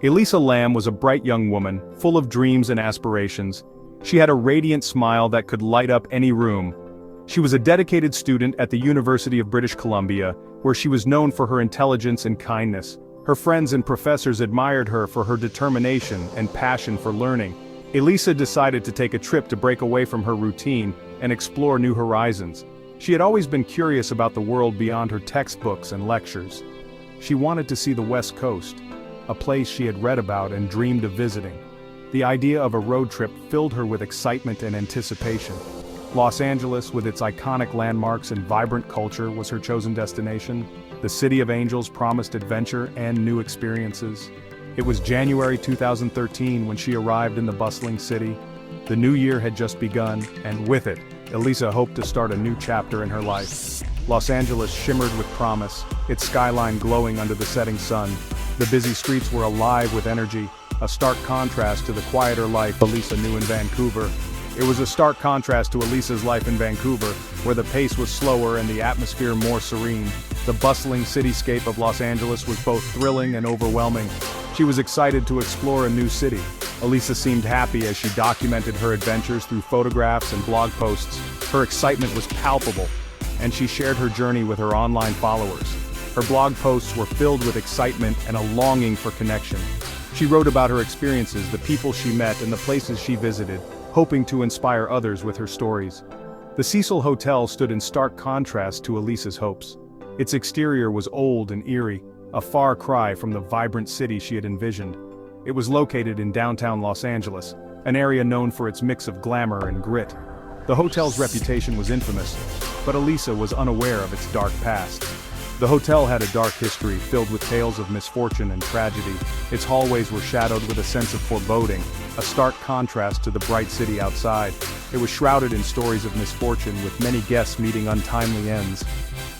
Elisa Lam was a bright young woman, full of dreams and aspirations. She had a radiant smile that could light up any room. She was a dedicated student at the University of British Columbia, where she was known for her intelligence and kindness. Her friends and professors admired her for her determination and passion for learning. Elisa decided to take a trip to break away from her routine and explore new horizons. She had always been curious about the world beyond her textbooks and lectures. She wanted to see the West Coast, a place she had read about and dreamed of visiting. The idea of a road trip filled her with excitement and anticipation. Los Angeles, with its iconic landmarks and vibrant culture, was her chosen destination. The City of Angels promised adventure and new experiences. It was January 2013 when she arrived in the bustling city. The new year had just begun, and with it, Elisa hoped to start a new chapter in her life. Los Angeles shimmered with promise, its skyline glowing under the setting sun. The busy streets were alive with energy, a stark contrast to the quieter life Elisa knew in Vancouver. It was a stark contrast to Elisa's life in Vancouver, where the pace was slower and the atmosphere more serene. The bustling cityscape of Los Angeles was both thrilling and overwhelming. She was excited to explore a new city. Elisa seemed happy as she documented her adventures through photographs and blog posts. Her excitement was palpable, and she shared her journey with her online followers. Her blog posts were filled with excitement and a longing for connection. She wrote about her experiences, the people she met, and the places she visited, hoping to inspire others with her stories. The Cecil Hotel stood in stark contrast to Elisa's hopes. Its exterior was old and eerie, a far cry from the vibrant city she had envisioned. It was located in downtown Los Angeles, an area known for its mix of glamour and grit. The hotel's reputation was infamous, but Elisa was unaware of its dark past. The hotel had a dark history filled with tales of misfortune and tragedy. Its hallways were shadowed with a sense of foreboding, a stark contrast to the bright city outside. It was shrouded in stories of misfortune, with many guests meeting untimely ends.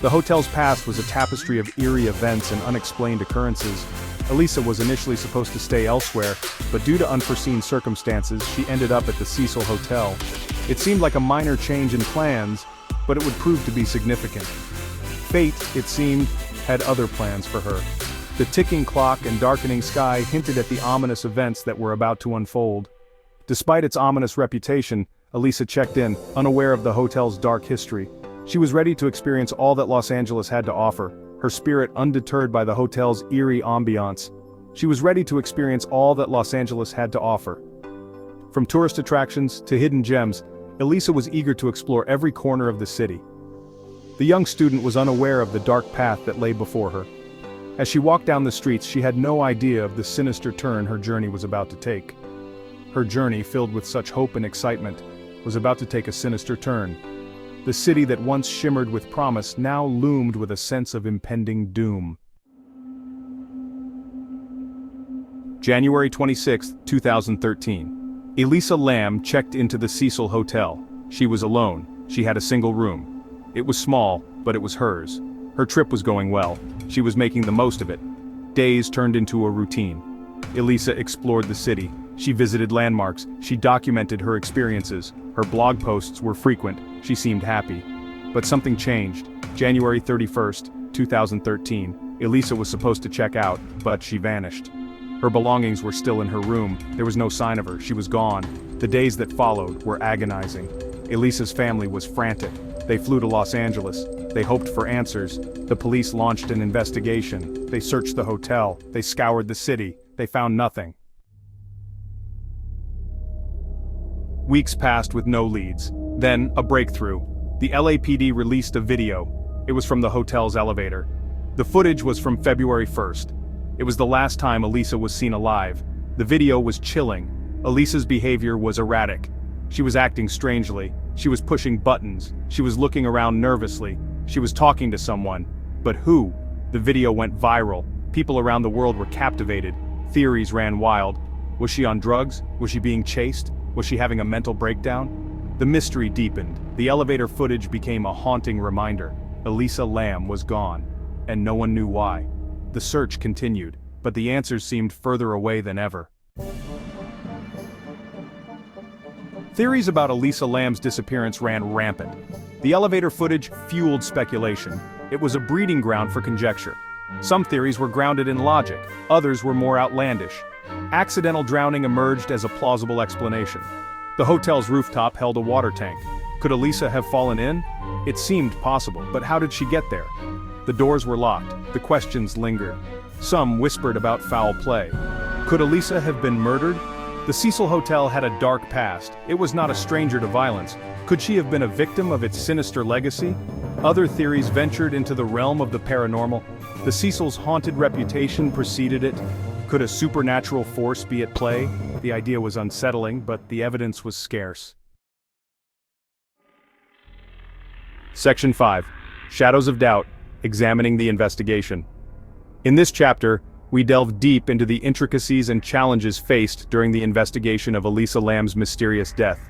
The hotel's past was a tapestry of eerie events and unexplained occurrences. Elisa was initially supposed to stay elsewhere, but due to unforeseen circumstances, she ended up at the Cecil Hotel. It seemed like a minor change in plans, but it would prove to be significant. Fate, it seemed, had other plans for her. The ticking clock and darkening sky hinted at the ominous events that were about to unfold. Despite its ominous reputation, Elisa checked in, unaware of the hotel's dark history. She was ready to experience all that Los Angeles had to offer, her spirit undeterred by the hotel's eerie ambiance. She was ready to experience all that Los Angeles had to offer. From tourist attractions to hidden gems, Elisa was eager to explore every corner of the city. The young student was unaware of the dark path that lay before her. As she walked down the streets, she had no idea of the sinister turn her journey was about to take. Her journey, filled with such hope and excitement, was about to take a sinister turn. The city that once shimmered with promise now loomed with a sense of impending doom. January 26, 2013. Elisa Lam checked into the Cecil Hotel. She was alone. She had a single room. It was small, but it was hers. Her trip was going well. She was making the most of it. Days turned into a routine. Elisa explored the city. She visited landmarks. She documented her experiences. Her blog posts were frequent. She seemed happy. But something changed. January 31st, 2013. Elisa was supposed to check out, but she vanished. Her belongings were still in her room. There was no sign of her. She was gone. The days that followed were agonizing. Elisa's family was frantic. They flew to Los Angeles. They hoped for answers. The police launched an investigation. They searched the hotel. They scoured the city. They found nothing. Weeks passed with no leads. Then, a breakthrough. The LAPD released a video. It was from the hotel's elevator. The footage was from February 1st. It was the last time Elisa was seen alive. The video was chilling. Elisa's behavior was erratic. She was acting strangely. She was pushing buttons. She was looking around nervously. She was talking to someone. But who? The video went viral. People around the world were captivated. Theories ran wild. Was she on drugs? Was she being chased? Was she having a mental breakdown? The mystery deepened. The elevator footage became a haunting reminder. Elisa Lam was gone, and no one knew why. The search continued, but the answers seemed further away than ever. Theories about Elisa Lam's disappearance ran rampant. The elevator footage fueled speculation. It was a breeding ground for conjecture. Some theories were grounded in logic, others were more outlandish. Accidental drowning emerged as a plausible explanation. The hotel's rooftop held a water tank. Could Elisa have fallen in? It seemed possible, but how did she get there? The doors were locked. The questions lingered. Some whispered about foul play. Could Elisa have been murdered? The Cecil Hotel had a dark past. It was not a stranger to violence. Could she have been a victim of its sinister legacy? Other theories ventured into the realm of the paranormal. The Cecil's haunted reputation preceded it. Could a supernatural force be at play? The idea was unsettling, but the evidence was scarce. Section 5. Shadows of Doubt, Examining the Investigation. In this chapter, we delve deep into the intricacies and challenges faced during the investigation of Elisa Lam's mysterious death.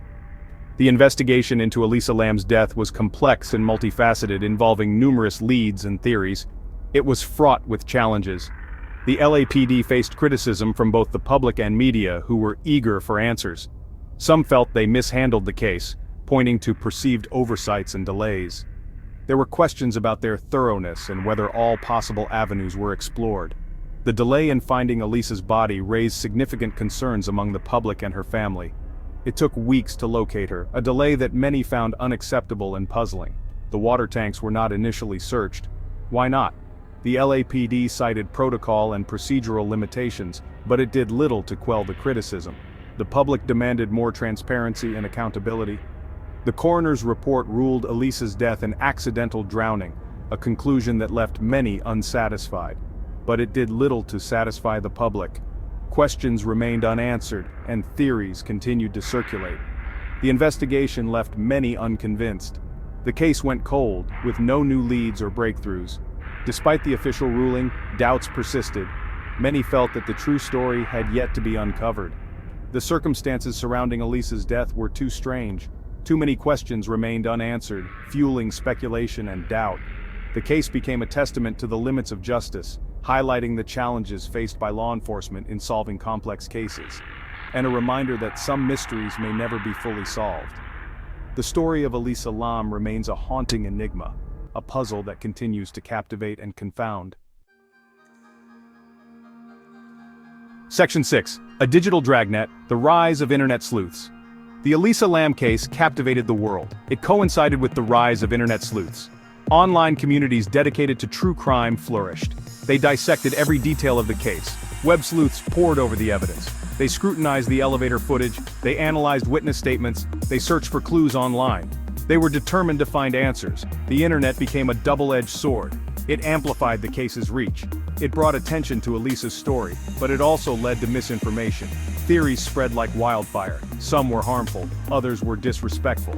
The investigation into Elisa Lam's death was complex and multifaceted, involving numerous leads and theories. It was fraught with challenges. The LAPD faced criticism from both the public and media, who were eager for answers. Some felt they mishandled the case, pointing to perceived oversights and delays. There were questions about their thoroughness and whether all possible avenues were explored. The delay in finding Elisa's body raised significant concerns among the public and her family. It took weeks to locate her, a delay that many found unacceptable and puzzling. The water tanks were not initially searched. Why not? The LAPD cited protocol and procedural limitations, but it did little to quell the criticism. The public demanded more transparency and accountability. The coroner's report ruled Elisa's death an accidental drowning, a conclusion that left many unsatisfied. But it did little to satisfy the public. Questions remained unanswered, and theories continued to circulate. The investigation left many unconvinced. The case went cold, with no new leads or breakthroughs. Despite the official ruling, doubts persisted. Many felt that the true story had yet to be uncovered. The circumstances surrounding Elisa's death were too strange. Too many questions remained unanswered, fueling speculation and doubt. The case became a testament to the limits of justice, highlighting the challenges faced by law enforcement in solving complex cases, and a reminder that some mysteries may never be fully solved. The story of Elisa Lam remains a haunting enigma, a puzzle that continues to captivate and confound. Section 6. A Digital Dragnet, The Rise of Internet Sleuths. The Elisa Lam case captivated the world. It coincided with the rise of internet sleuths. Online communities dedicated to true crime flourished. They dissected every detail of the case. Web sleuths pored over the evidence. They scrutinized the elevator footage, they analyzed witness statements, they searched for clues online. They were determined to find answers. The internet became a double-edged sword. It amplified the case's reach. It brought attention to Elisa's story, but it also led to misinformation. Theories spread like wildfire. Some were harmful, others were disrespectful.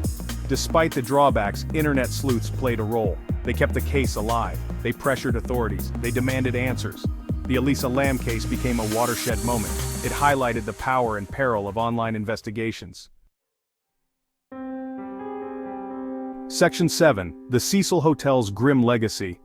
Despite the drawbacks, internet sleuths played a role. They kept the case alive. They pressured authorities. They demanded answers. The Elisa Lam case became a watershed moment. It highlighted the power and peril of online investigations. Section 7. The Cecil Hotel's Grim Legacy.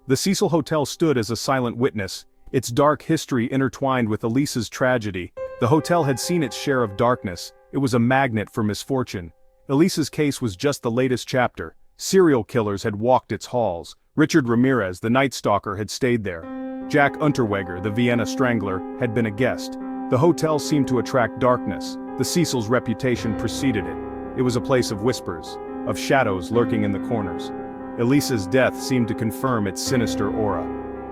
The Cecil Hotel stood as a silent witness, its dark history intertwined with Elisa's tragedy. The hotel had seen its share of darkness. It was a magnet for misfortune. Elisa's case was just the latest chapter. Serial killers had walked its halls. Richard Ramirez, the Night Stalker, had stayed there. Jack Unterweger, the Vienna Strangler, had been a guest. The hotel seemed to attract darkness. The Cecil's reputation preceded it. It was a place of whispers, of shadows lurking in the corners. Elisa's death seemed to confirm its sinister aura.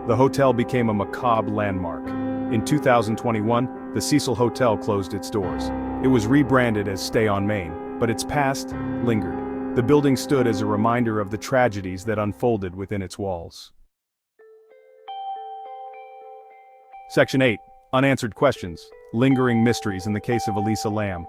The hotel became a macabre landmark. In 2021, the Cecil Hotel closed its doors. It was rebranded as Stay on Main, but its past lingered. The building stood as a reminder of the tragedies that unfolded within its walls. Section 8. Unanswered Questions, Lingering Mysteries in the Case of Elisa Lam.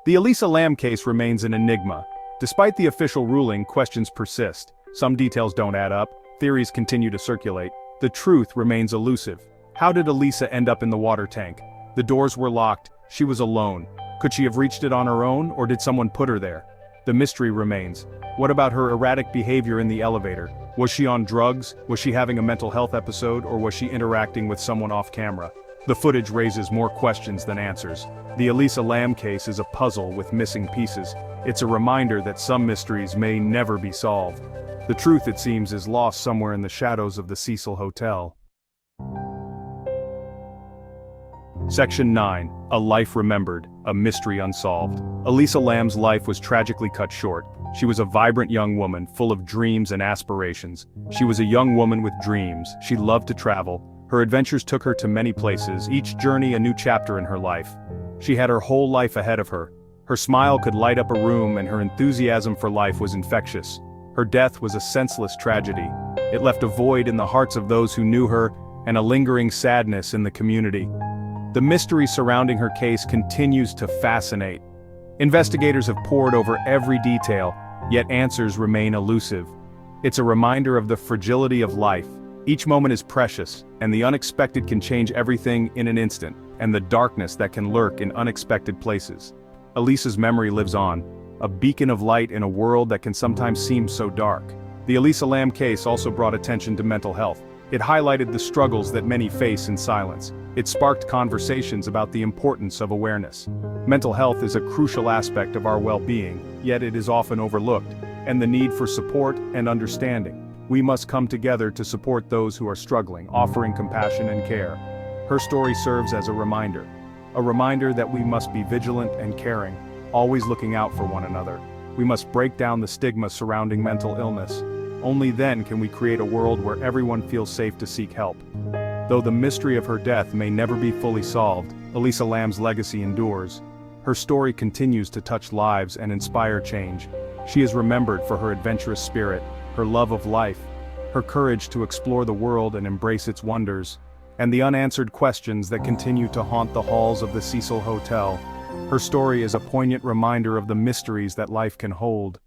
The Elisa Lam case remains an enigma. Despite the official ruling, questions persist. Some details don't add up, theories continue to circulate. The truth remains elusive. How did Elisa end up in the water tank? The doors were locked, she was alone. Could she have reached it on her own, or did someone put her there? The mystery remains. What about her erratic behavior in the elevator? Was she on drugs? Was she having a mental health episode, or was she interacting with someone off camera? The footage raises more questions than answers. The Elisa Lam case is a puzzle with missing pieces. It's a reminder that some mysteries may never be solved. The truth, it seems, is lost somewhere in the shadows of the Cecil Hotel. Section 9. A Life Remembered, a Mystery Unsolved. Elisa Lam's life was tragically cut short. She was a vibrant young woman, full of dreams and aspirations. She was a young woman with dreams. She loved to travel. Her adventures took her to many places, each journey a new chapter in her life. She had her whole life ahead of her. Her smile could light up a room, and her enthusiasm for life was infectious. Her death was a senseless tragedy. It left a void in the hearts of those who knew her, and a lingering sadness in the community. The mystery surrounding her case continues to fascinate. Investigators have pored over every detail, yet answers remain elusive. It's a reminder of the fragility of life. Each moment is precious, and the unexpected can change everything in an instant, and the darkness that can lurk in unexpected places. Elisa's memory lives on, a beacon of light in a world that can sometimes seem so dark. The Elisa Lam case also brought attention to mental health. It highlighted the struggles that many face in silence. It sparked conversations about the importance of awareness. Mental health is a crucial aspect of our well-being, yet it is often overlooked, and the need for support and understanding. We must come together to support those who are struggling, offering compassion and care. Her story serves as a reminder that we must be vigilant and caring, always looking out for one another. We must break down the stigma surrounding mental illness. Only then can we create a world where everyone feels safe to seek help. Though the mystery of her death may never be fully solved, Elisa Lam's legacy endures. Her story continues to touch lives and inspire change. She is remembered for her adventurous spirit, her love of life, her courage to explore the world and embrace its wonders, and the unanswered questions that continue to haunt the halls of the Cecil Hotel. Her story is a poignant reminder of the mysteries that life can hold.